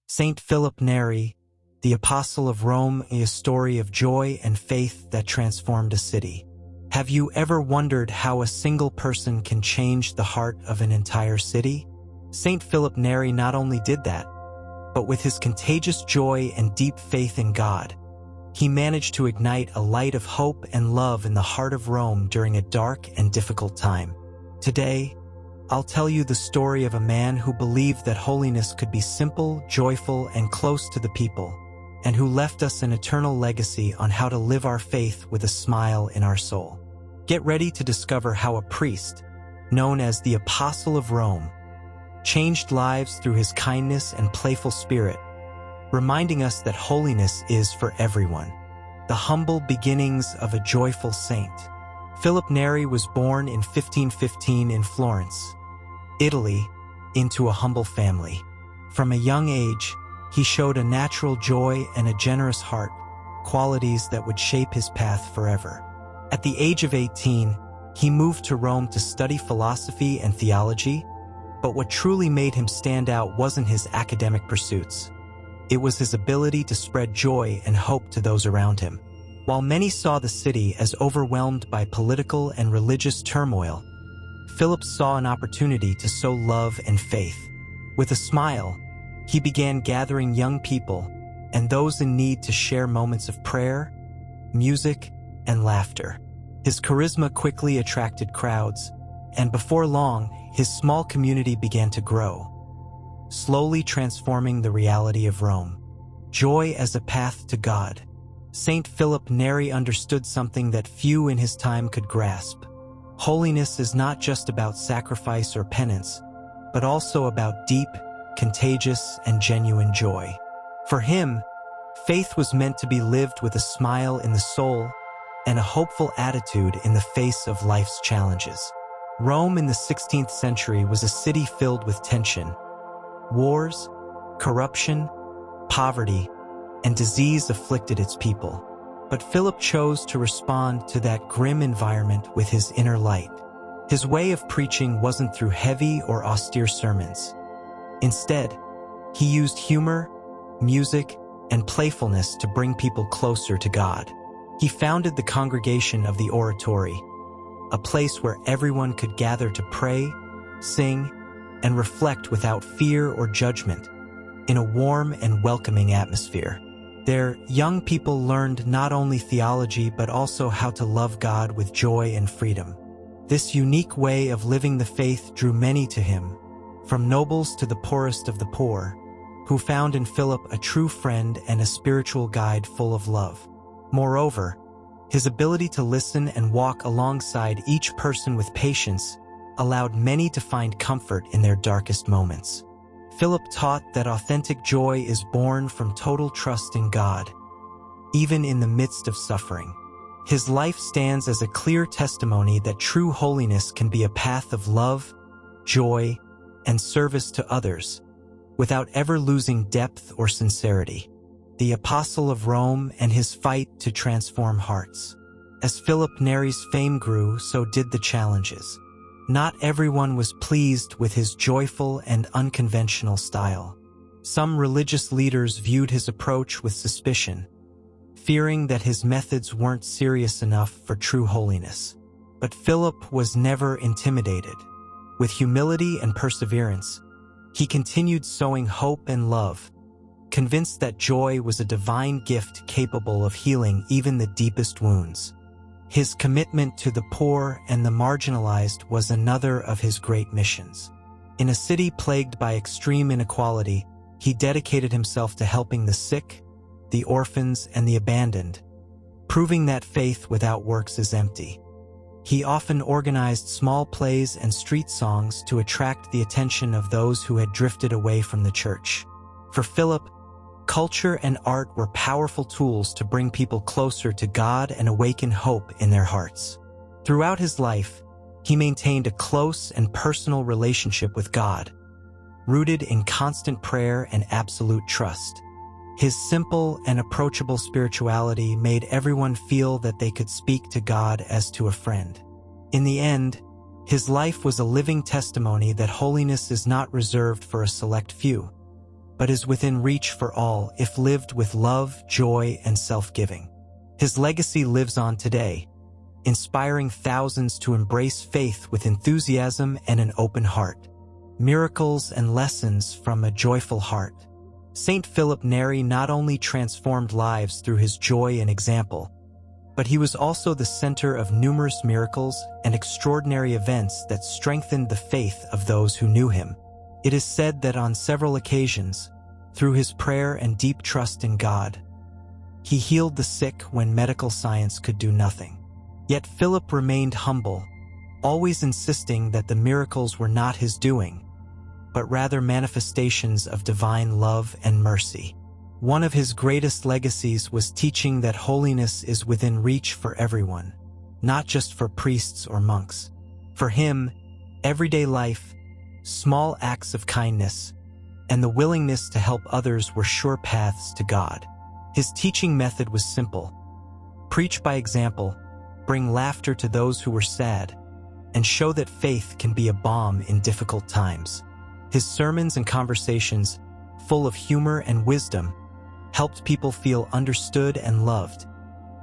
Saint Philip Neri, the Apostle of Rome, is a story of joy and faith that transformed a city. Have you ever wondered how a single person can change the heart of an entire city? Saint Philip Neri not only did that, but with his contagious joy and deep faith in God, he managed to ignite a light of hope and love in the heart of Rome during a dark and difficult time. Today, I'll tell you the story of a man who believed that holiness could be simple, joyful, and close to the people, and who left us an eternal legacy on how to live our faith with a smile in our soul. Get ready to discover how a priest, known as the Apostle of Rome, changed lives through his kindness and playful spirit, reminding us that holiness is for everyone. The humble beginnings of a joyful saint. Philip Neri was born in 1515 in Florence, Italy, into a humble family. From a young age, he showed a natural joy and a generous heart, qualities that would shape his path forever. At the age of 18, he moved to Rome to study philosophy and theology, but what truly made him stand out wasn't his academic pursuits. It was his ability to spread joy and hope to those around him. While many saw the city as overwhelmed by political and religious turmoil, Philip saw an opportunity to sow love and faith. With a smile, he began gathering young people and those in need to share moments of prayer, music, and laughter. His charisma quickly attracted crowds, and before long, his small community began to grow, slowly transforming the reality of Rome. Joy as a path to God. Saint Philip Neri understood something that few in his time could grasp. Holiness is not just about sacrifice or penance, but also about deep, contagious, and genuine joy. For him, faith was meant to be lived with a smile in the soul and a hopeful attitude in the face of life's challenges. Rome in the 16th century was a city filled with tension. Wars, corruption, poverty, and disease afflicted its people. But Philip chose to respond to that grim environment with his inner light. His way of preaching wasn't through heavy or austere sermons. Instead, he used humor, music, and playfulness to bring people closer to God. He founded the Congregation of the Oratory, a place where everyone could gather to pray, sing, and reflect without fear or judgment, in a warm and welcoming atmosphere. There, young people learned not only theology but also how to love God with joy and freedom. This unique way of living the faith drew many to him, from nobles to the poorest of the poor, who found in Philip a true friend and a spiritual guide full of love. Moreover, his ability to listen and walk alongside each person with patience allowed many to find comfort in their darkest moments. Philip taught that authentic joy is born from total trust in God, even in the midst of suffering. His life stands as a clear testimony that true holiness can be a path of love, joy, and service to others, without ever losing depth or sincerity. The Apostle of Rome and his fight to transform hearts. As Philip Neri's fame grew, so did the challenges. Not everyone was pleased with his joyful and unconventional style. Some religious leaders viewed his approach with suspicion, fearing that his methods weren't serious enough for true holiness. But Philip was never intimidated. With humility and perseverance, he continued sowing hope and love, convinced that joy was a divine gift capable of healing even the deepest wounds. His commitment to the poor and the marginalized was another of his great missions. In a city plagued by extreme inequality, he dedicated himself to helping the sick, the orphans, and the abandoned, proving that faith without works is empty. He often organized small plays and street songs to attract the attention of those who had drifted away from the church. For Philip, culture and art were powerful tools to bring people closer to God and awaken hope in their hearts. Throughout his life, he maintained a close and personal relationship with God, rooted in constant prayer and absolute trust. His simple and approachable spirituality made everyone feel that they could speak to God as to a friend. In the end, his life was a living testimony that holiness is not reserved for a select few. but is within reach for all if lived with love, joy, and self-giving. His legacy lives on today, inspiring thousands to embrace faith with enthusiasm and an open heart. Miracles and lessons from a joyful heart. Saint Philip Neri not only transformed lives through his joy and example, but he was also the center of numerous miracles and extraordinary events that strengthened the faith of those who knew him. It is said that on several occasions, through his prayer and deep trust in God, he healed the sick when medical science could do nothing. Yet Philip remained humble, always insisting that the miracles were not his doing, but rather manifestations of divine love and mercy. One of his greatest legacies was teaching that holiness is within reach for everyone, not just for priests or monks. For him, everyday life, small acts of kindness, and the willingness to help others were sure paths to God. His teaching method was simple: preach by example, bring laughter to those who were sad, and show that faith can be a balm in difficult times. His sermons and conversations, full of humor and wisdom, helped people feel understood and loved,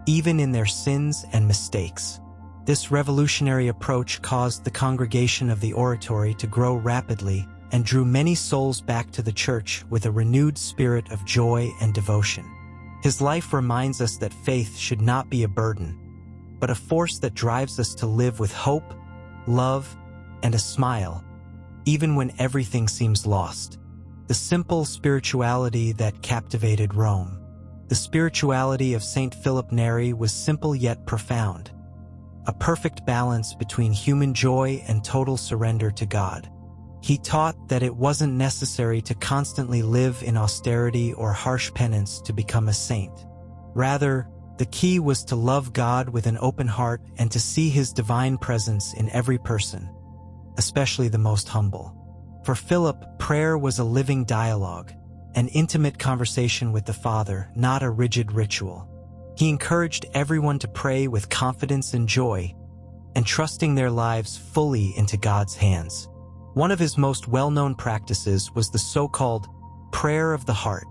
even in their sins and mistakes. This revolutionary approach caused the congregation of the oratory to grow rapidly and drew many souls back to the church with a renewed spirit of joy and devotion. His life reminds us that faith should not be a burden, but a force that drives us to live with hope, love, and a smile, even when everything seems lost. The simple spirituality that captivated Rome. The spirituality of Saint Philip Neri was simple yet profound, a perfect balance between human joy and total surrender to God. He taught that it wasn't necessary to constantly live in austerity or harsh penance to become a saint. Rather, the key was to love God with an open heart and to see His divine presence in every person, especially the most humble. For Philip, prayer was a living dialogue, an intimate conversation with the Father, not a rigid ritual. He encouraged everyone to pray with confidence and joy, and trusting their lives fully into God's hands. One of his most well-known practices was the so-called prayer of the heart,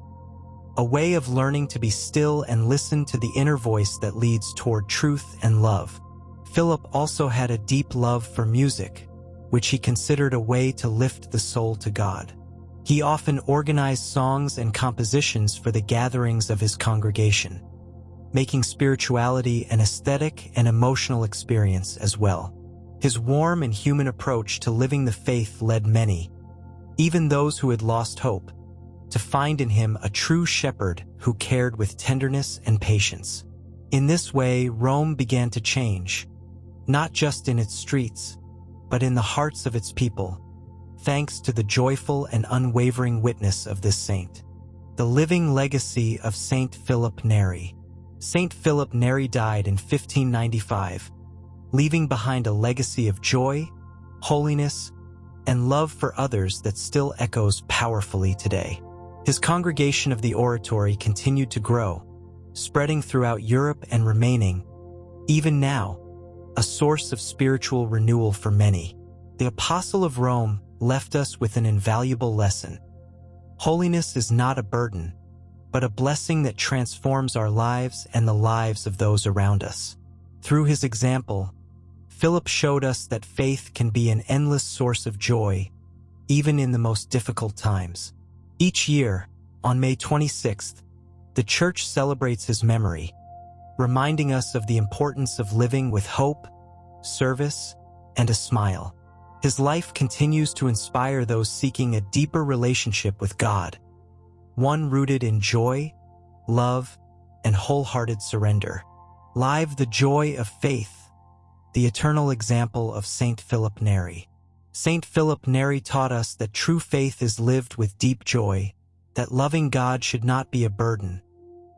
a way of learning to be still and listen to the inner voice that leads toward truth and love. Philip also had a deep love for music, which he considered a way to lift the soul to God. He often organized songs and compositions for the gatherings of his congregation, making spirituality an aesthetic and emotional experience as well. His warm and human approach to living the faith led many, even those who had lost hope, to find in him a true shepherd who cared with tenderness and patience. In this way, Rome began to change, not just in its streets, but in the hearts of its people, thanks to the joyful and unwavering witness of this saint. The living legacy of Saint Philip Neri. Saint Philip Neri died in 1595, leaving behind a legacy of joy, holiness, and love for others that still echoes powerfully today. His congregation of the oratory continued to grow, spreading throughout Europe and remaining, even now, a source of spiritual renewal for many. The Apostle of Rome left us with an invaluable lesson. Holiness is not a burden, but a blessing that transforms our lives and the lives of those around us. Through his example, Philip showed us that faith can be an endless source of joy, even in the most difficult times. Each year, on May 26th, the Church celebrates his memory, reminding us of the importance of living with hope, service, and a smile. His life continues to inspire those seeking a deeper relationship with God, one rooted in joy, love, and wholehearted surrender. Live the joy of faith, the eternal example of Saint Philip Neri. Saint Philip Neri taught us that true faith is lived with deep joy, that loving God should not be a burden,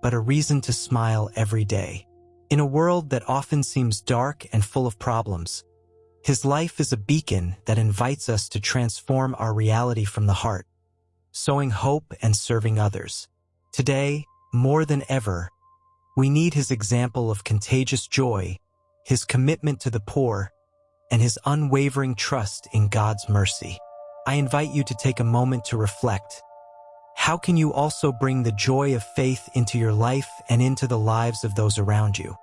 but a reason to smile every day. In a world that often seems dark and full of problems, his life is a beacon that invites us to transform our reality from the heart, sowing hope and serving others. Today, more than ever, we need his example of contagious joy, his commitment to the poor, and his unwavering trust in God's mercy. I invite you to take a moment to reflect. how can you also bring the joy of faith into your life and into the lives of those around you?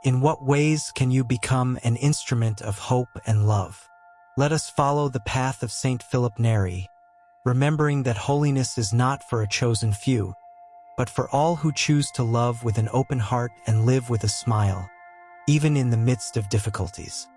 In what ways can you become an instrument of hope and love? Let us follow the path of Saint Philip Neri, remembering that holiness is not for a chosen few, but for all who choose to love with an open heart and live with a smile, even in the midst of difficulties.